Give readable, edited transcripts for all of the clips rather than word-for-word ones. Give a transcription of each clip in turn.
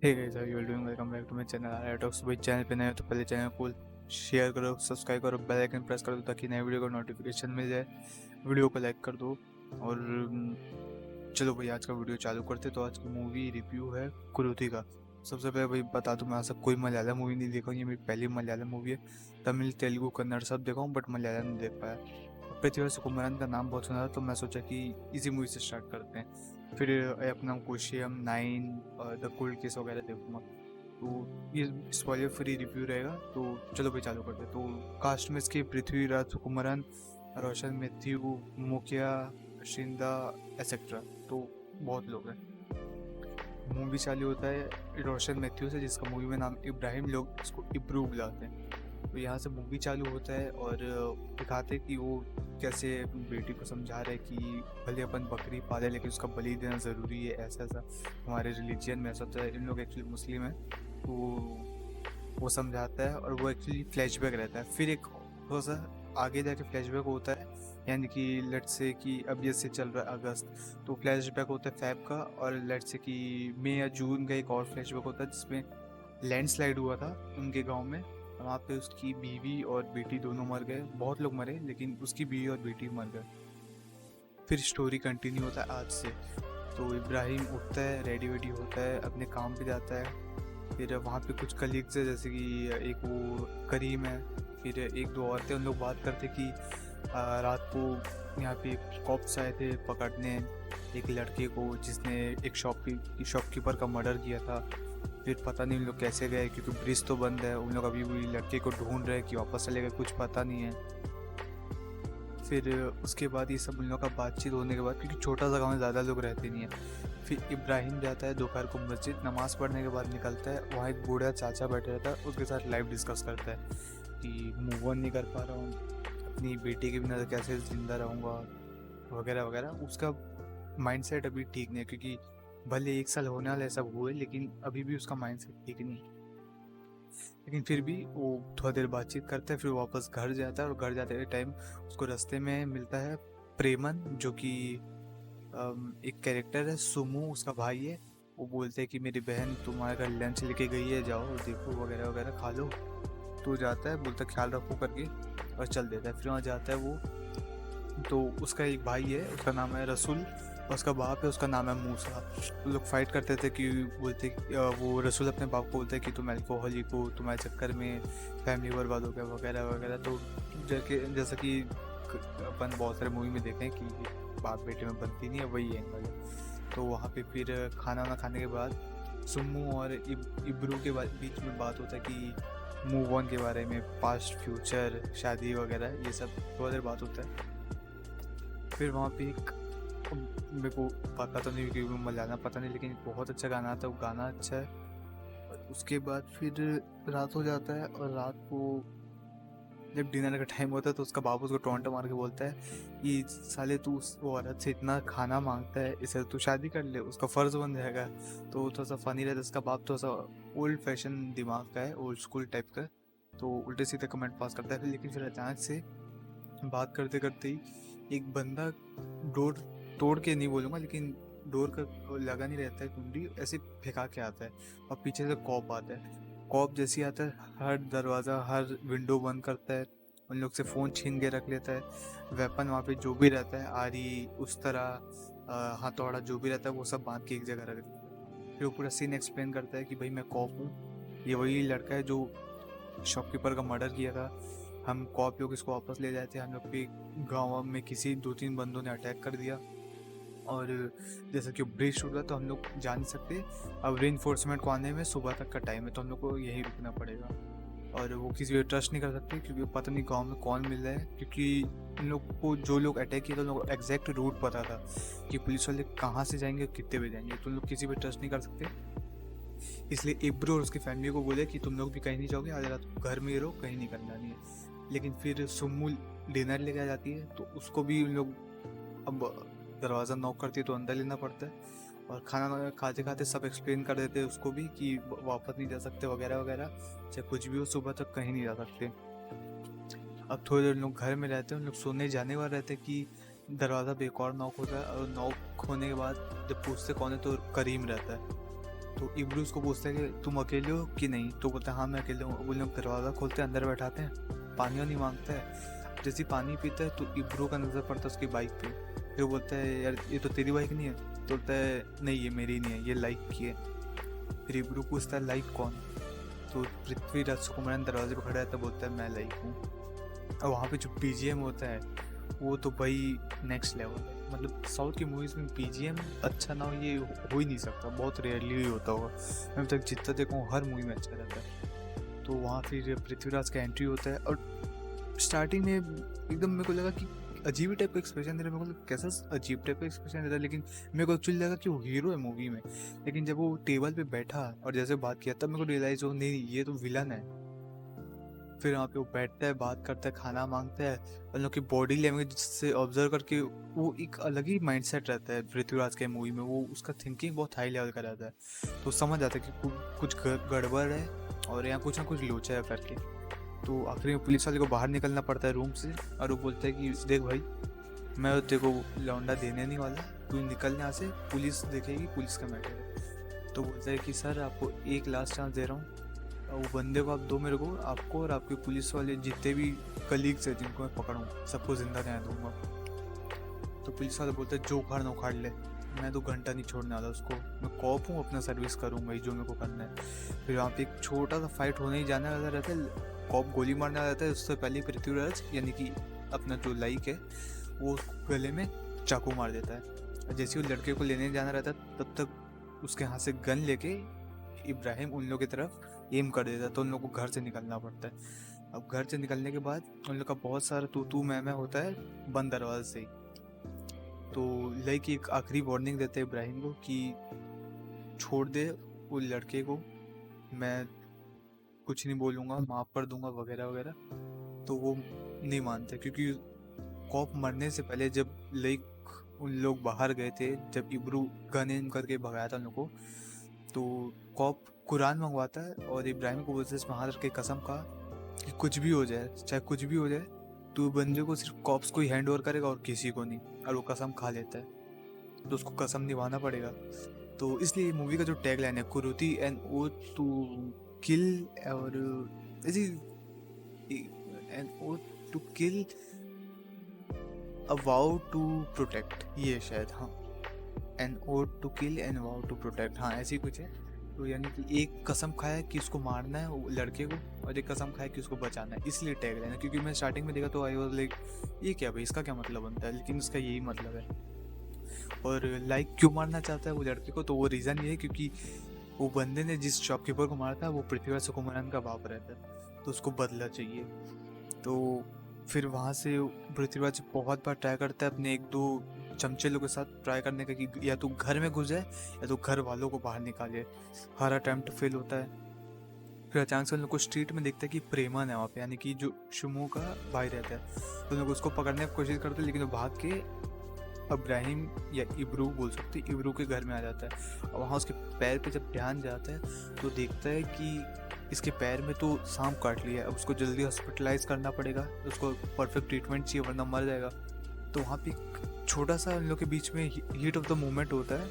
Hey guys, how you doing? Welcome back to my channel R talks. भाई channel पे नए हो तो पहले चैनल को शेयर करो, सब्सक्राइब करो, बेल आइकन प्रेस कर दो ताकि नए वीडियो का नोटिफिकेशन मिल जाए। वीडियो को लाइक कर दो। और चलो भाई आज का वीडियो चालू करते। तो आज की मूवी रिव्यू है कुरुथी का। सबसे पहले भाई बता दूं, मैं आज तक कोई मलयालम मूवी नहीं देखा हूँ। ये मेरी पहली मलयालम मूवी है। तमिल, तेलुगु, कन्नड़ सब देखा हूँ बट मलयालम नहीं देख पाया। पृथ्वी सुकुमारन का नाम बहुत सुना था तो मैं सोचा कि इसी मूवी से स्टार्ट करते हैं। फिर अपना कोशियम 9 और द कोल्ड केस वगैरह देखूंगा। तो ये स्पॉइलर फ्री रिव्यू रहेगा। तो चलो भाई चालू करते हैं। तो कास्ट में इसके पृथ्वीराज सुकुमारन, रोशन मैथ्यू, मुखिया, शिंदा एसेट्रा। तो बहुत लोग हैं। मूवी चालू होता है रोशन मैथ्यू से, जिसका मूवी में नाम इब्राहिम, लोग इसको इब्रू बुलाते हैं। तो यहाँ से मूवी चालू होता है और दिखाते हैं कि वो कैसे अपनी बेटी को समझा रहे कि भले अपन बकरी पाले लेकिन उसका बलि देना ज़रूरी है। ऐसा ऐसा हमारे रिलीजन में ऐसा होता है। इन लोग एक्चुअली मुस्लिम है। तो वो समझाता है और वो एक्चुअली फ्लैशबैक रहता है। फिर एक थोड़ा सा आगे जाके फ्लैशबैक होता है, यानी कि लेट्स से कि अब ये से चल रहा है अगस्त, तो फ्लैशबैक होता है फैब का। और लेट्स से कि मई या जून का एक और फ्लैशबैक होता है जिसमें लैंडस्लाइड हुआ था उनके गांव में। वहाँ पे उसकी बीवी और बेटी दोनों मर गए। बहुत लोग मरे लेकिन उसकी बीवी और बेटी मर गए। फिर स्टोरी कंटिन्यू होता है आज से। तो इब्राहिम उठता है, रेडी वेडी होता है, अपने काम पे जाता है। फिर वहाँ पे कुछ कलीग्स है, जैसे कि एक वो करीम है, फिर एक दो औरतें। उन लोग बात करते कि रात को यहाँ पे कॉप्स आए थे पकड़ने एक लड़के को जिसने एक शॉपकीपर का मर्डर किया था। फिर पता नहीं उन लोग कैसे गए क्योंकि ब्रिज तो बंद है। उन लोग अभी भी लड़के को ढूंढ रहे हैं कि वापस चले गए, कुछ पता नहीं है। फिर उसके बाद ये सब उन लोग का बातचीत होने के बाद, क्योंकि छोटा सा गाँव में ज़्यादा लोग रहते नहीं हैं, फिर इब्राहिम जाता है दोपहर को मस्जिद, नमाज पढ़ने के बाद निकलता है। वहाँ एक बूढ़ा चाचा बैठे रहता है, उसके साथ लाइव डिस्कस करता है कि मूव ऑन नहीं कर पा रहा हूँ, अपनी बेटी के बिना कैसे ज़िंदा रहूँगा, वगैरह वगैरह। उसका माइंडसेट अभी ठीक नहीं है क्योंकि भले 1 साल होने वाला है सब हुए, लेकिन अभी भी उसका माइंडसेट ठीक नहीं है। लेकिन फिर भी वो थोड़ा देर बातचीत करता है, फिर वापस घर जाता है। और घर जाते टाइम उसको रास्ते में मिलता है प्रेमन, जो कि एक कैरेक्टर है। सुमू उसका भाई है। वो बोलते हैं कि मेरी बहन तुम्हारे घर लंच लेके गई है, जाओ देखो वगैरह वगैरह, खा लो। तो जाता है, बोलता है ख्याल रखो करके, और चल देता है। फिर वहाँ जाता है वो। तो उसका एक भाई है, उसका नाम है रसूल, और उसका बाप है, उसका नाम है मूसा। वो लोग फाइट करते थे कि बोलते वो रसूल अपने बाप को बोलता है कि तुम अल्कोहलिक हो, तुम्हारे चक्कर में फैमिली बर्बाद हो गया, वगैरह वगैरह। तो जैसा कि अपन बहुत सारे मूवी में देखे हैं कि बाप बेटे में बनती नहीं है, वही एंगल है। तो वहाँ पे फिर खाना वाना खाने के बाद सुम्मू और इब्रू के बीच में बात होता है कि मूव ऑन के बारे में, पास्ट फ्यूचर, शादी वगैरह, ये सब थोड़ा देर बात होता है। फिर वहाँ पे एक, मेरे को पता तो नहीं क्योंकि मलयालम पता नहीं, लेकिन बहुत अच्छा गाना आता है, वो गाना अच्छा है। और उसके बाद फिर रात हो जाता है, और रात को जब डिनर का टाइम होता है तो उसका बाबू उसको टोंटा मार के बोलता है कि साले तू उस वो औरत से इतना खाना मांगता है, इसे तू शादी कर ले, उसका फ़र्ज बन जाएगा। तो थोड़ा सा फनी रहता है। उसका बाप थोड़ा सा ओल्ड फैशन दिमाग का है, ओल्ड स्कूल टाइप का। तो उल्टे सीधे कमेंट पास करता है। लेकिन फिर अचानक से बात करते करते ही एक बंदा डोर तोड़ के, नहीं बोलूँगा लेकिन डोर का लगा नहीं रहता है कुंडी, ऐसे फेंका के आता है। और पीछे से कॉप आता है। कॉप जैसे ही आता है, हर दरवाज़ा हर विंडो बंद करता है। उन लोग से फ़ोन छीन के रख लेता है। वेपन वहाँ पे जो भी रहता है, आरी, उस तरह हथौड़ा, जो भी रहता है वो सब बांध के एक जगह रख देता है। फिर वो पूरा सीन एक्सप्लेन करता है कि भाई मैं कॉप हूँ, ये वही लड़का है जो शॉपकीपर का मर्डर किया था। हम कॉप लोग इसको वापस ले जाए थे। हम लोग के गाँव में किसी 2-3 बंदों ने अटैक कर दिया, और जैसा कि ब्रिज टूटा तो हम लोग जा नहीं सकते। अब रेनफोर्समेंट को आने में सुबह तक का टाइम है, तो हम लोग को यहीं रुकना पड़ेगा। और वो किसी पे ट्रस्ट नहीं कर सकते क्योंकि पता नहीं गांव में कौन मिल रहा है, क्योंकि इन लोग को जो लोग अटैक किए थे उन लोगों को एग्जैक्ट रूट पता था कि पुलिस वाले कहाँ से जाएंगे और कितने बजे जाएंगे। तो उन लोग किसी पे ट्रस्ट नहीं कर सकते। इसलिए इब्रो और उसकी फैमिली को बोले कि तुम लोग भी कहीं नहीं जाओगे, आज रात को घर में ही रहो, कहीं नहीं करना नहीं है। लेकिन फिर सुम्मू डिनर लेके आ जाती है, तो उसको भी उन लोग, अब दरवाज़ा नॉक करती है तो अंदर लेना पड़ता है। और खाना खाते खाते सब एक्सप्लेन कर देते हैं उसको भी कि वापस नहीं जा सकते, वगैरह वगैरह, चाहे कुछ भी हो, सुबह तक कहीं नहीं जा सकते। अब थोड़ी देर लोग घर में रहते हैं, उन लोग सोने जाने वाले रहते हैं कि दरवाज़ा पे एक और नॉक होता है। और नॉक होने के बाद जब पूछते कौन है तो करीम रहता है। तो इब्रू उसको पूछता है कि तुम अकेले हो कि नहीं, तो बोलता है हाँ मैं अकेले हूँ। वो लोग दरवाज़ा खोलते हैं, अंदर बैठाते हैं, पानी वानी मांगता है। जैसे ही पानी पीता है तो इब्रू का नज़र पड़ता है उसकी बाइक पे। फिर वो बोलता है यार ये तो तेरी बाइक नहीं है। तो बोलता है नहीं ये मेरी नहीं है, ये लाइक की है। फिर इब्रू पूछता है लाइक कौन। तो पृथ्वीराज सुकुमारन दरवाजे पर खड़ा है तो बोलता है मैं लाइक हूँ। और वहाँ पे जो बीजीएम होता है वो तो भाई नेक्स्ट लेवल है। मतलब साउथ की मूवीज़ में बीजीएम अच्छा ना हो ये हो ही नहीं सकता, बहुत रेयरली ही होता होगा। मैं अभी तक जितना देखा हूँ हर मूवी में अच्छा रहता है। तो वहाँ फिर पृथ्वीराज का एंट्री होता है और स्टार्टिंग में एकदम मेरे को लगा कि अजीब टाइप का एक्सप्रेशन दे रहा है। मेरे को कैसा अजीब टाइप का एक्सप्रेशन दे रहा है, लेकिन मेरे को एक्चुअली लगा कि वो हीरो है मूवी में। लेकिन जब वो टेबल पे बैठा और जैसे बात किया तब मेरे को रियलाइज हो नहीं ये तो विलन है। फिर वहाँ पे वो बैठता है, बात करता है, खाना मांगता है। उन लोग की बॉडी लैंग्वेज से ऑब्जर्व करके वो एक अलग ही माइंडसेट रहता है पृथ्वीराज के मूवी में। वो उसका थिंकिंग बहुत हाई लेवल का रहता है। तो समझ आता है कि कुछ गड़बड़ है और यहाँ कुछ ना कुछ लोचा है करके। तो आखिर में पुलिस वाले को बाहर निकलना पड़ता है रूम से और वो बोलता है कि देख भाई मैं तेरे को लौंडा देने नहीं वाला, तू निकल यहाँ से, पुलिस देखेगी, पुलिस का मैटर है। तो बोलता है कि सर आपको एक लास्ट चांस दे रहा हूँ, वो बंदे को आप दो मेरे को, आपको और आपके पुलिस वाले जितने भी कलीग्स हैं जिनको मैं पकड़ूँ सबको जिंदा न्याय दूंगा। तो पुलिस वाला बोलता है जो उखाड़ना उखाड़ ले, मैं तो घंटा नहीं छोड़ने वाला उसको, मैं कॉप हूँ, अपना सर्विस करूँगा ही जो मेरे को करना है। फिर वहाँ पे एक छोटा सा फाइट होने ही जाने वाला रहता है, कॉप गोली मारने वाला रहता है। उससे पहले पृथ्वीराज यानी कि अपना जो लाइक है वो गले में चाकू मार देता है। जैसे वो लड़के को लेने जाना रहता है तब तक उसके हाथ से गन लेके इब्राहिम उन लोगों की तरफ एम कर देता है। तो उन लोग को घर से निकलना पड़ता है। अब घर से निकलने के बाद उन लोग का बहुत सारा तू तू मैं होता है बंद दरवाजे से ही। तो लाइक एक आखिरी वार्निंग देते हैं इब्राहिम को कि छोड़ दे वो लड़के को, मैं कुछ नहीं बोलूँगा, माफ़ कर दूंगा वगैरह वगैरह। तो वो नहीं मानते क्योंकि कॉप मरने से पहले जब लाइक उन लोग बाहर गए थे, जब इब्रू गन इन करके भगाया था उन लोग को, तो कॉप कुरान मंगवाता है और इब्राहिम को बोलते हैं हाथ रख के कसम खा कि कुछ भी हो जाए, चाहे कुछ भी हो जाए, तो बंदे को सिर्फ कॉप्स को ही हैंड ओवर करेगा और किसी को नहीं। और वो कसम खा लेता है, तो उसको कसम निभाना पड़ेगा। तो इसलिए मूवी का जो टैग लाइन है Kuruthi an oath to kill, और ऐसी an oath to kill a vow to protect, ये शायद हाँ an oath to kill an vow to protect, हाँ ऐसी कुछ है। तो यानी कि एक कसम खाया कि उसको मारना है वो लड़के को और एक कसम खाया कि उसको बचाना है, इसलिए टैग लाइन है। क्योंकि मैं स्टार्टिंग में देखा तो आई वाज लाइक ये क्या भाई, इसका क्या मतलब बनता है, लेकिन इसका यही मतलब है। और लाइक क्यों मारना चाहता है वो लड़के को, तो वो रीज़न ये है क्योंकि वो बंदे ने जिस शॉपकीपर को मारा था वो पृथ्वीराज सुकुमारन का बाप रहता है, तो उसको बदला चाहिए। तो फिर वहाँ से पृथ्वीराज बहुत बार ट्राई करता है अपने एक दो चमचे लोगों के साथ ट्राई करने का कि या तो घर में घुस जाए या तो घर वालों को बाहर निकाले। हर अटैम्प्ट फेल होता है। फिर अचानक से उन लोग को स्ट्रीट में देखता है कि प्रेमन है वहाँ पे, यानी कि जो शुमू का भाई रहता है। तो लोग उसको पकड़ने की कोशिश करते हैं लेकिन वो भाग के इब्राहिम या इब्रू बोल सकते, इब्रू के घर में आ जाता है। और वहाँ उसके पैर पे जब ध्यान जाता है तो देखता है कि इसके पैर में तो सांप काट लिया है, अब उसको जल्दी हॉस्पिटलाइज करना पड़ेगा, उसको परफेक्ट ट्रीटमेंट चाहिए वरना मर जाएगा। तो वहाँ पे छोटा सा उन लोग के बीच में हीट ऑफ द मोमेंट होता है।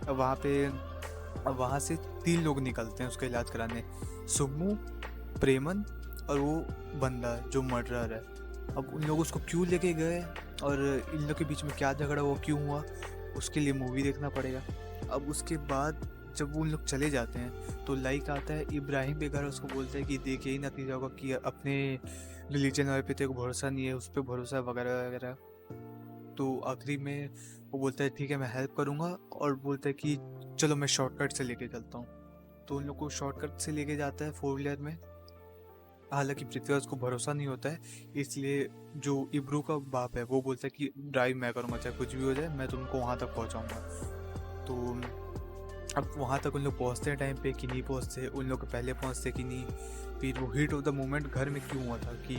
अब वहाँ पे अब वहाँ से 3 लोग निकलते हैं उसका इलाज कराने, सुम्मू, प्रेमन और वो बंदा जो मर्डरर है। अब उन लोग उसको क्यों लेके गए और इन लोग के बीच में क्या झगड़ा हुआ, क्यों हुआ, उसके लिए मूवी देखना पड़ेगा। अब उसके बाद जब वो उन लोग चले जाते हैं तो लाइक आता है इब्राहिम के घर, उसको बोलता है कि देख यही नतीजा होगा कि अपने रिलीजन वाले पे तेरे को भरोसा नहीं है, उस पर भरोसा वगैरह वगैरह। तो आखिरी में वो बोलता है ठीक है मैं हेल्प करूँगा और बोलता है कि चलो मैं शॉर्टकट से लेके चलता हूँ। तो उन लोग को शॉर्टकट से लेके जाता है 4 व्हीलर में। हालांकि पृथ्वीराज को भरोसा नहीं होता है, इसलिए जो इब्रू का बाप है वो बोलता है कि ड्राइव मैं करूँगा, चाहे कुछ भी हो जाए मैं तुमको वहाँ तक पहुँचाऊँगा। तो अब वहाँ तक उन लोग पहुँचते हैं टाइम पे कि नहीं पहुँचते, उन लोग पहले पहुँचते कि नहीं। फिर वो हीट ऑफ द मोमेंट घर में क्यों हुआ था कि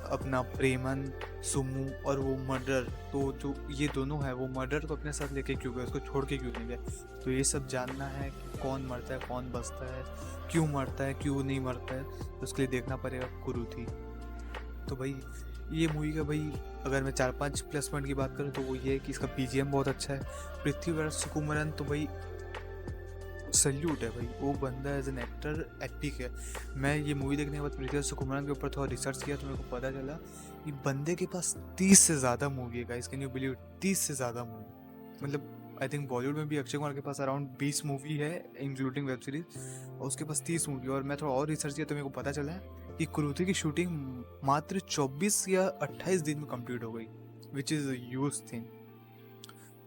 अपना प्रेमन, सुम्मू और वो मर्डर, तो जो ये दोनों है वो मर्डर को अपने साथ लेके क्यों गए, उसको छोड़ के क्यों नहीं गए। तो ये सब जानना है कि कौन मरता है कौन बचता है, क्यों मरता है क्यों नहीं मरता है, तो उसके लिए देखना पड़ेगा कुरुति। तो भाई ये मूवी का भाई अगर मैं 4-5 प्लस पॉइंट की बात करूँ तो वो ये है कि इसका बीजीएम बहुत अच्छा है। पृथ्वीराज सुकुमारन तो भाई सल्यूट है भाई, वो बंदा एज एन एक्टर एपिक है। मैं ये मूवी देखने के बाद पृथ्वीराज सुकुमारन के ऊपर थोड़ा रिसर्च किया तो मेरे को पता चला कि बंदे के पास 30 से ज़्यादा मूवी है गाइस, कैन यू बिलीव, 30 से ज़्यादा मूवी। मतलब आई थिंक बॉलीवुड में भी अक्षय कुमार के पास अराउंड 20 मूवी है इंक्लूडिंग वेब सीरीज, और उसके पास 30 मूवी। और मैं थोड़ा और रिसर्च किया तो मेरे को पता चला है कि क्रूथी की शूटिंग मात्र 24 या 28 दिन में कंप्लीट हो गई, विच इज़ ह्यूज थिंग।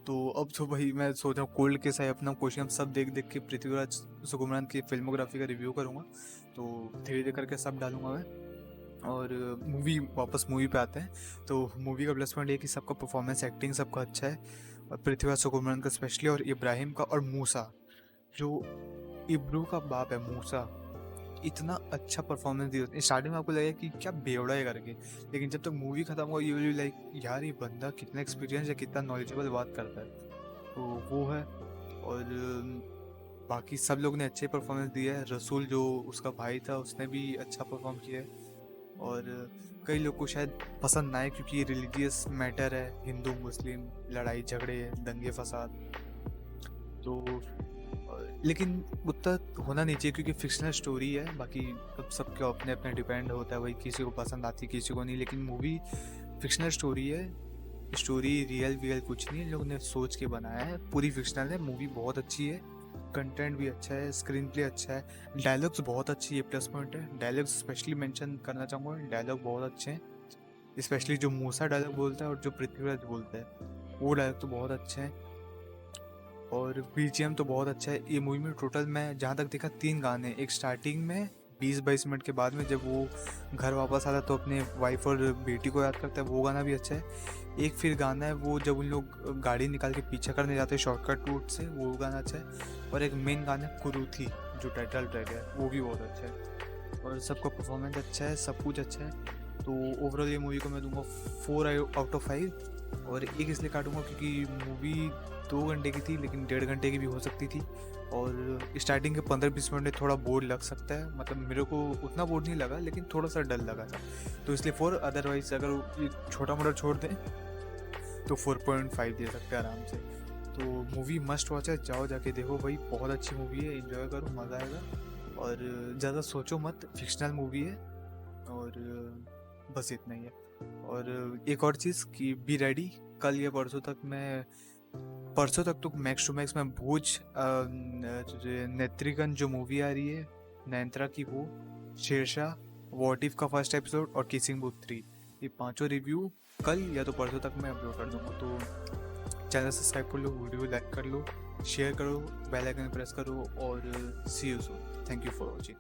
तो अब तो भाई मैं सोच रहा हूँ कोल्ड के साथ अपना क्वेश्चन सब देख देख के पृथ्वीराज सुकुमारन की फिल्मोग्राफी का रिव्यू करूँगा, तो धीरे धीरे करके सब डालूंगा मैं। और वापस मूवी पे आते हैं। तो मूवी का प्लस पॉइंट ये कि सबका परफॉर्मेंस एक्टिंग सबका अच्छा है, और पृथ्वीराज सुकुमारन का स्पेशली, और इब्राहिम का, और मूसा जो इब्रू का बाप है, मूसा इतना अच्छा परफॉर्मेंस दिया। स्टार्टिंग में आपको लगेगा कि क्या बेवड़ा है करके, लेकिन जब तक मूवी खत्म हो यू विल लाइक यार ये बंदा कितना एक्सपीरियंस है, कितना नॉलेजेबल बात करता है, तो वो है। और बाकी सब लोग ने अच्छे परफॉर्मेंस दिया है। रसूल जो उसका भाई था उसने भी अच्छा परफॉर्म किया है। और कई लोग को शायद पसंद ना आए क्योंकि ये रिलीजियस मैटर है, हिंदू मुस्लिम लड़ाई झगड़े दंगे फसाद, तो लेकिन उतना होना नहीं चाहिए क्योंकि फिक्शनल स्टोरी है। बाकी अब सबके अपने अपने डिपेंड होता है, भाई किसी को पसंद आती किसी को नहीं, लेकिन मूवी फिक्शनल स्टोरी है, स्टोरी रियल कुछ नहीं है, लोगों ने सोच के बनाया है, पूरी फिक्शनल है। मूवी बहुत अच्छी है, कंटेंट भी अच्छा है, स्क्रीन प्ले अच्छा है, डायलॉग्स बहुत अच्छी है, प्लस पॉइंट है। डायलॉग्स स्पेशली मेंशन करना चाहूँगा, डायलॉग बहुत अच्छे हैं, स्पेशली जो मूसा डायलॉग बोलता है और जो पृथ्वीराज बोलता है वो डायलॉग तो बहुत अच्छे हैं। और बीजीएम तो बहुत अच्छा है। ये मूवी में टोटल मैं जहाँ तक देखा 3 गाने, एक स्टार्टिंग में 20-22 मिनट के बाद में जब वो घर वापस आता तो अपने वाइफ और बेटी को याद करता है, वो गाना भी अच्छा है। एक फिर गाना है वो जब उन लोग गाड़ी निकाल के पीछा करने जाते हैं शॉर्टकट रूट से, वो गाना अच्छा है। और एक मेन गाना है कुरूथी जो टाइटल ट्रैक है, वो भी बहुत अच्छा है। और सबका परफॉर्मेंस अच्छा है, सब कुछ अच्छा है। तो ओवरऑल ये मूवी को मैं दूंगा 4 आउट ऑफ 5। और एक इसलिए काटूंगा क्योंकि मूवी 2 घंटे की थी लेकिन 1.5 घंटे की भी हो सकती थी, और स्टार्टिंग के 15-20 मिनट में थोड़ा बोर लग सकता है। मतलब मेरे को उतना बोर नहीं लगा लेकिन थोड़ा सा डर लगा था, तो इसलिए 4। अदरवाइज अगर ये छोटा मोटा छोड़ दें तो 4.5 दे सकते हैं आराम से। तो मूवी मस्ट वॉच है, जाओ जाके देखो भाई, बहुत अच्छी मूवी है, एंजॉय करो, मज़ा आएगा। और ज़्यादा सोचो मत, फिक्शनल मूवी है, और बस इतना ही है। और एक और चीज़ कि बी रेडी, कल या परसों तक तो मैक्स टू मैक्स मैं भूज नेत्रिकन जो मूवी आ रही है नयनतारा की, वो शेरशाह, वॉट इफ का फर्स्ट एपिसोड, और किसिंग बूथ 3, ये 5 रिव्यू कल या तो परसों तक मैं अपलोड कर दूंगा। तो चैनल सब्सक्राइब कर लो, वीडियो लाइक कर लो, शेयर करो, बेल आइकन प्रेस करो, और see you soon. Thank you for watching.